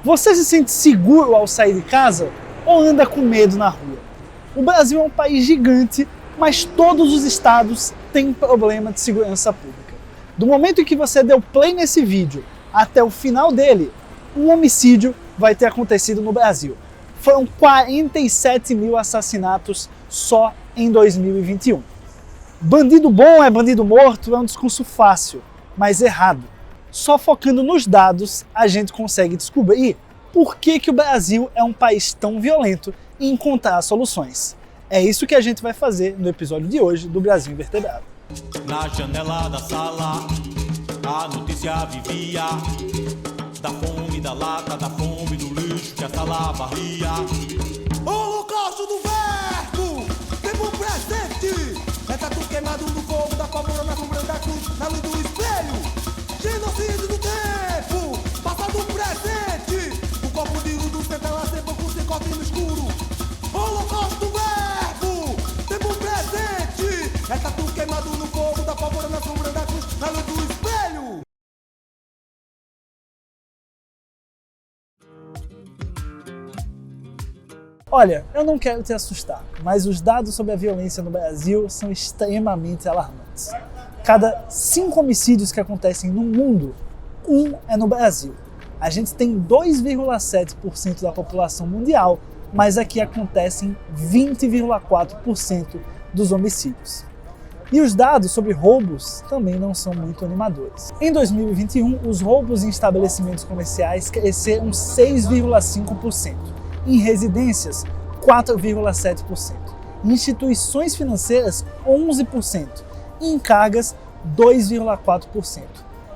Você se sente seguro ao sair de casa ou anda com medo na rua? O Brasil é um país gigante, mas todos os estados têm problema de segurança pública. Do momento em que você deu play nesse vídeo até o final dele, um homicídio vai ter acontecido no Brasil. Foram 47 mil assassinatos só em 2021. Bandido bom é bandido morto é um discurso fácil, mas errado. Só focando nos dados, a gente consegue descobrir por que o Brasil é um país tão violento e encontrar soluções. É isso que a gente vai fazer no episódio de hoje do Brasil Invertebrado. Na janela da sala, a notícia vivia da fome da lata, da fome do lixo que a sala varria. Holocausto do verbo, tempo presente. É tatu queimado no fogo da pólvora, na sombra da cruz, na luz do espelho. Genocídio do tempo, passado presente. O copo de luz do centro a ser pouco se corta no escuro. Holocausto do verbo, tempo presente. É tatu queimado no fogo da pólvora, na sombra da cruz, na luz do espelho. Olha, eu não quero te assustar, mas os dados sobre a violência no Brasil são extremamente alarmantes. Cada 5 homicídios que acontecem no mundo, 1 é no Brasil. A gente tem 2,7% da população mundial, mas aqui acontecem 20,4% dos homicídios. E os dados sobre roubos também não são muito animadores. Em 2021, os roubos em estabelecimentos comerciais cresceram 6,5%. Em residências, 4,7%. Em instituições financeiras, 11%. E em cargas, 2,4%.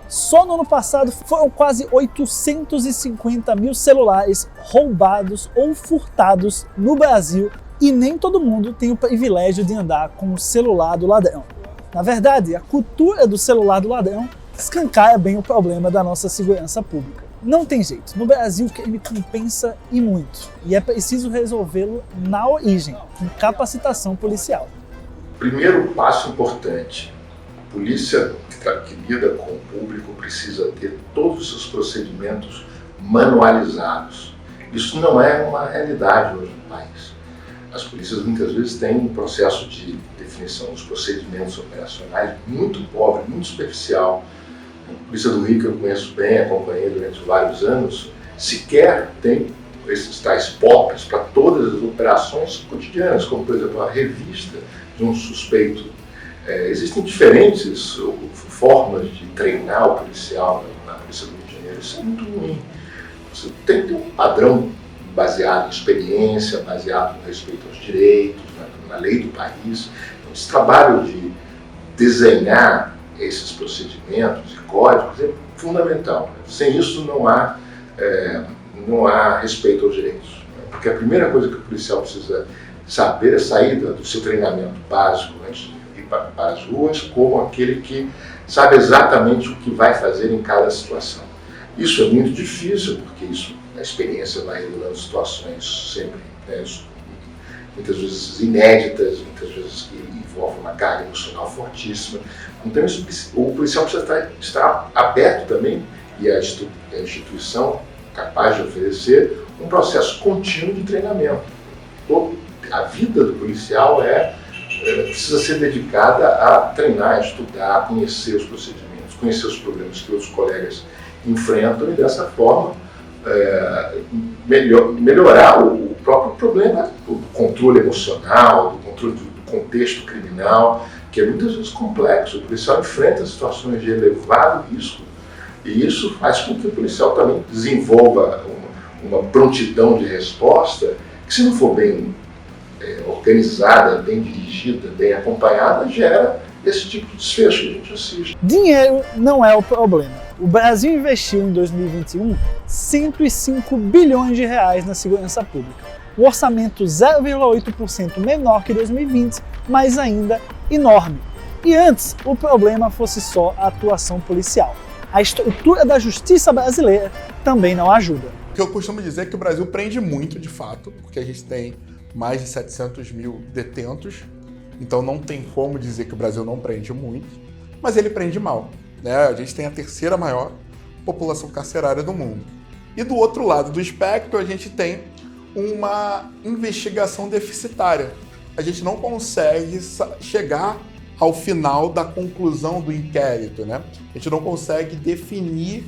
Só no ano passado foram quase 850 mil celulares roubados ou furtados no Brasil e nem todo mundo tem o privilégio de andar com o celular do ladrão. Na verdade, a cultura do celular do ladrão escancara bem o problema da nossa segurança pública. Não tem jeito, no Brasil o crime compensa e muito, e é preciso resolvê-lo na origem, com capacitação policial. Primeiro passo importante, a polícia que lida com o público precisa ter todos os seus procedimentos manualizados. Isso não é uma realidade hoje no país. As polícias muitas vezes têm um processo de definição dos procedimentos operacionais muito pobre, muito superficial. A Polícia do Rio, que eu conheço bem, acompanhei durante vários anos, sequer tem esses tais POPs para todas as operações cotidianas, como, por exemplo, a revista de um suspeito. Existem diferentes formas de treinar o policial na Polícia do Rio de Janeiro. Isso é muito ruim. Você tem que ter um padrão baseado em experiência, baseado no respeito aos direitos, na lei do país. Então, esse trabalho de desenhar esses procedimentos e códigos é fundamental. Sem isso não há respeito aos direitos. Porque a primeira coisa que o policial precisa saber é sair do seu treinamento básico antes de ir para as ruas, como aquele que sabe exatamente o que vai fazer em cada situação. Isso é muito difícil, porque a experiência vai revelando situações sempre, muitas vezes inéditas, muitas vezes que envolvem uma carga emocional fortíssima. Então o policial precisa estar aberto também, e a instituição capaz de oferecer um processo contínuo de treinamento. A vida do policial precisa ser dedicada a treinar, a estudar, a conhecer os procedimentos, conhecer os problemas que outros colegas enfrentam e dessa forma melhorar o próprio problema do controle emocional, do controle do contexto criminal, que é muitas vezes complexo. O policial enfrenta situações de elevado risco e isso faz com que o policial também desenvolva uma prontidão de resposta que, se não for bem organizada, bem dirigida, bem acompanhada, gera esse tipo de desfecho que a gente assiste. Dinheiro não é o problema. O Brasil investiu em 2021 105 bilhões de reais na segurança pública. O orçamento 0,8% menor que 2020, mas ainda enorme. E antes, o problema fosse só a atuação policial. A estrutura da justiça brasileira também não ajuda. O que eu costumo dizer é que o Brasil prende muito, de fato, porque a gente tem mais de 700 mil detentos, então não tem como dizer que o Brasil não prende muito, mas ele prende mal, né? A gente tem a terceira maior população carcerária do mundo. E do outro lado do espectro, a gente tem uma investigação deficitária. A gente não consegue chegar ao final da conclusão do inquérito, né? A gente não consegue definir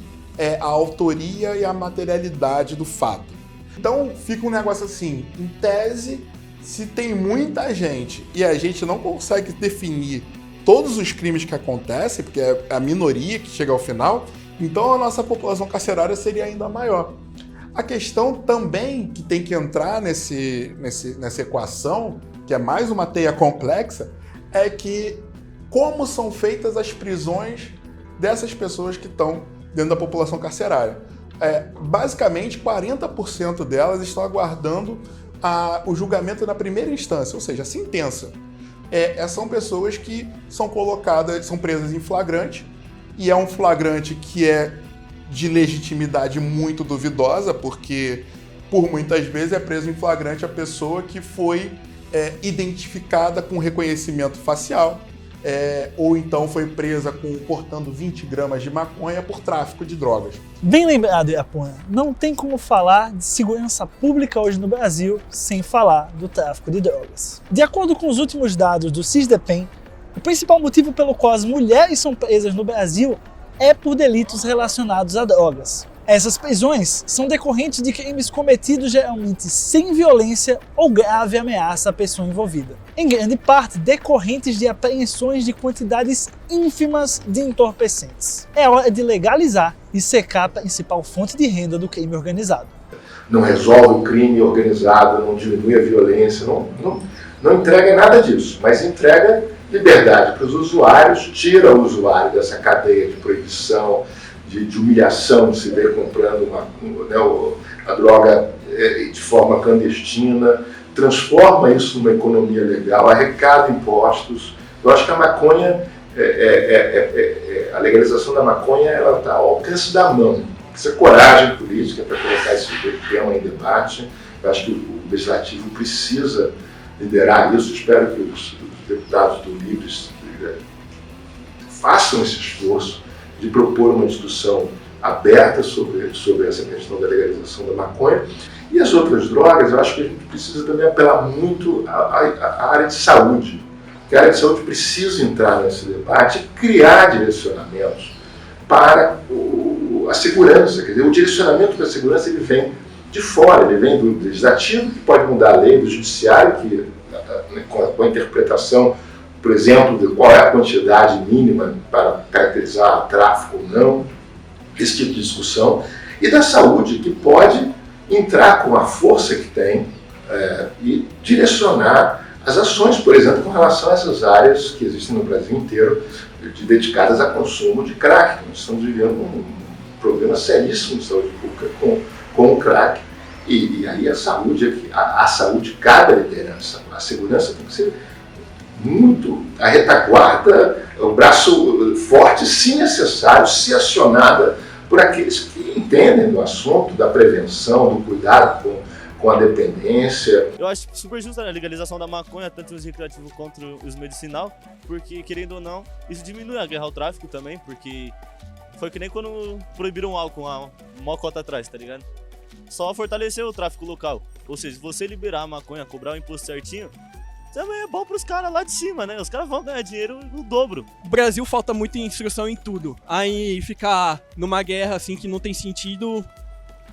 a autoria e a materialidade do fato. Então fica um negócio assim, em tese, se tem muita gente e a gente não consegue definir todos os crimes que acontecem, porque é a minoria que chega ao final, então a nossa população carcerária seria ainda maior. A questão também que tem que entrar nessa equação, que é mais uma teia complexa, é que como são feitas as prisões dessas pessoas que estão dentro da população carcerária. Basicamente, 40% delas estão aguardando o julgamento na primeira instância, ou seja, a sentença. São pessoas que são colocadas, são presas em flagrante, e é um flagrante que é de legitimidade muito duvidosa, porque por muitas vezes é preso em flagrante a pessoa que foi identificada com reconhecimento facial, ou então foi presa portando 20 gramas de maconha por tráfico de drogas. Bem lembrado, Iapuã, não tem como falar de segurança pública hoje no Brasil sem falar do tráfico de drogas. De acordo com os últimos dados do SISDEPEN, o principal motivo pelo qual as mulheres são presas no Brasil é por delitos relacionados a drogas. Essas prisões são decorrentes de crimes cometidos geralmente sem violência ou grave ameaça à pessoa envolvida. Em grande parte, decorrentes de apreensões de quantidades ínfimas de entorpecentes. É hora de legalizar e secar a principal fonte de renda do crime organizado. Não resolve o crime organizado, não diminui a violência, não entrega nada disso, mas entrega liberdade para os usuários, tira o usuário dessa cadeia de proibição, de humilhação, de se ver comprando a droga de forma clandestina, transforma isso numa economia legal, arrecada impostos. Eu acho que a maconha, a legalização da maconha, ela está ao alcance da mão. Precisa coragem política para colocar esse tema em debate. Eu acho que o Legislativo precisa liderar isso. Espero que os deputados do Livres façam esse esforço de propor uma discussão aberta sobre essa questão da legalização da maconha. E as outras drogas, eu acho que a gente precisa também apelar muito à área de saúde. Que a área de saúde precisa entrar nesse debate e criar direcionamentos para a segurança. Quer dizer, o direcionamento para a segurança ele vem de fora, ele vem do legislativo, que pode mudar a lei, do judiciário, que com a interpretação, por exemplo, de qual é a quantidade mínima para caracterizar tráfico ou não, esse tipo de discussão, e da saúde, que pode entrar com a força que tem e direcionar as ações, por exemplo, com relação a essas áreas que existem no Brasil inteiro, dedicadas a consumo de crack. Nós estamos vivendo um problema seríssimo de saúde pública com o crack, e aí a saúde cabe à liderança. A segurança tem que ser muito a retaguarda, o braço forte, se necessário, se acionada por aqueles que entendem do assunto, da prevenção, do cuidado com a dependência. Eu acho super justa a legalização da maconha, tanto os recreativos quanto os medicinal, porque, querendo ou não, isso diminui a guerra ao tráfico também, porque foi que nem quando proibiram o álcool há uma cota atrás, tá ligado? Só fortaleceu o tráfico local. Ou seja, se você liberar a maconha, cobrar o imposto certinho, também é bom pros caras lá de cima, né? Os caras vão ganhar dinheiro no dobro. O Brasil falta muita instrução em tudo. Aí ficar numa guerra assim que não tem sentido,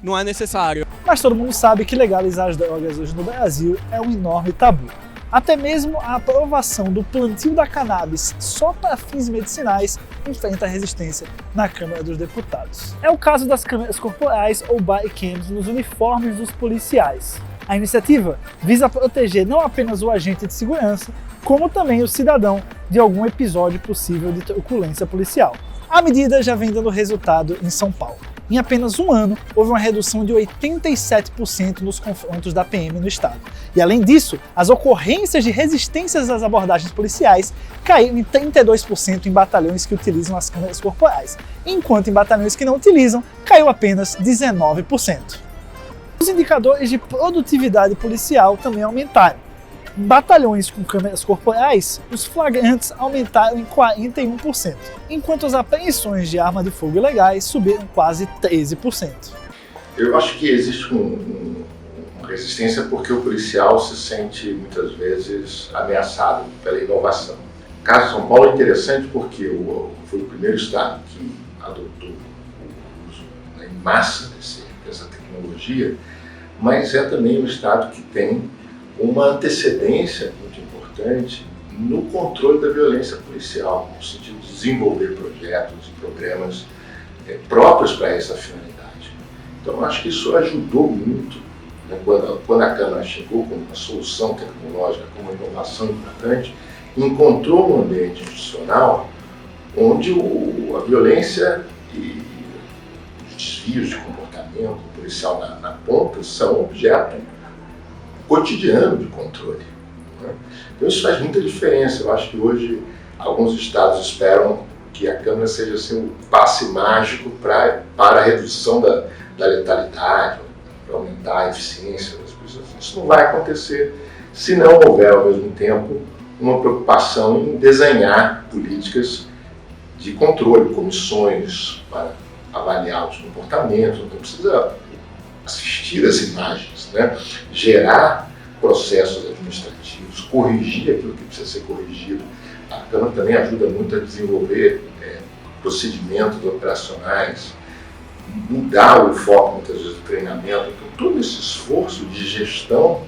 não é necessário. Mas todo mundo sabe que legalizar as drogas hoje no Brasil é um enorme tabu. Até mesmo a aprovação do plantio da cannabis só para fins medicinais enfrenta resistência na Câmara dos Deputados. É o caso das câmeras corporais ou body cams nos uniformes dos policiais. A iniciativa visa proteger não apenas o agente de segurança, como também o cidadão de algum episódio possível de truculência policial. A medida já vem dando resultado em São Paulo. Em apenas um ano, houve uma redução de 87% nos confrontos da PM no estado. E além disso, as ocorrências de resistências às abordagens policiais caíram em 32% em batalhões que utilizam as câmeras corporais, enquanto em batalhões que não utilizam, caiu apenas 19%. Os indicadores de produtividade policial também aumentaram. Em batalhões com câmeras corporais, os flagrantes aumentaram em 41%, enquanto as apreensões de arma de fogo ilegais subiram quase 13%. Eu acho que existe uma resistência porque o policial se sente, muitas vezes, ameaçado pela inovação. O caso de São Paulo é interessante porque foi o primeiro estado que adotou o uso em massa dessa tecnologia, mas é também um estado que tem uma antecedência muito importante no controle da violência policial, no sentido de desenvolver projetos e programas próprios para essa finalidade. Então, acho que isso ajudou muito, né, quando a Câmara chegou com uma solução tecnológica, com uma inovação importante, encontrou um ambiente institucional onde a violência e os desvios de comportamento policial na ponta são objeto cotidiano de controle, né? Então isso faz muita diferença. Eu acho que hoje alguns estados esperam que a Câmara seja assim, um passe mágico para a redução da letalidade, para aumentar a eficiência das pessoas. Isso não vai acontecer se não houver, ao mesmo tempo, uma preocupação em desenhar políticas de controle, comissões para avaliar os comportamentos. Não precisa assistir as imagens, né? Gerar processos administrativos, corrigir aquilo que precisa ser corrigido. A Câmara também ajuda muito a desenvolver procedimentos operacionais, mudar o foco, muitas vezes, do treinamento. Então, todo esse esforço de gestão,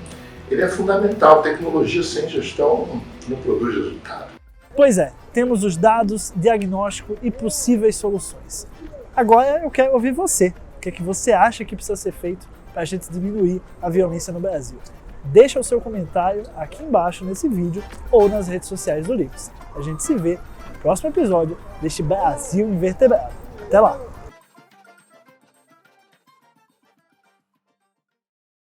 ele é fundamental. Tecnologia sem gestão não produz resultado. Pois é, temos os dados, diagnóstico e possíveis soluções. Agora eu quero ouvir você. O que é que você acha que precisa ser feito para a gente diminuir a violência no Brasil? Deixa o seu comentário aqui embaixo nesse vídeo ou nas redes sociais do Livros. A gente se vê no próximo episódio deste Brasil Invertebrado. Até lá!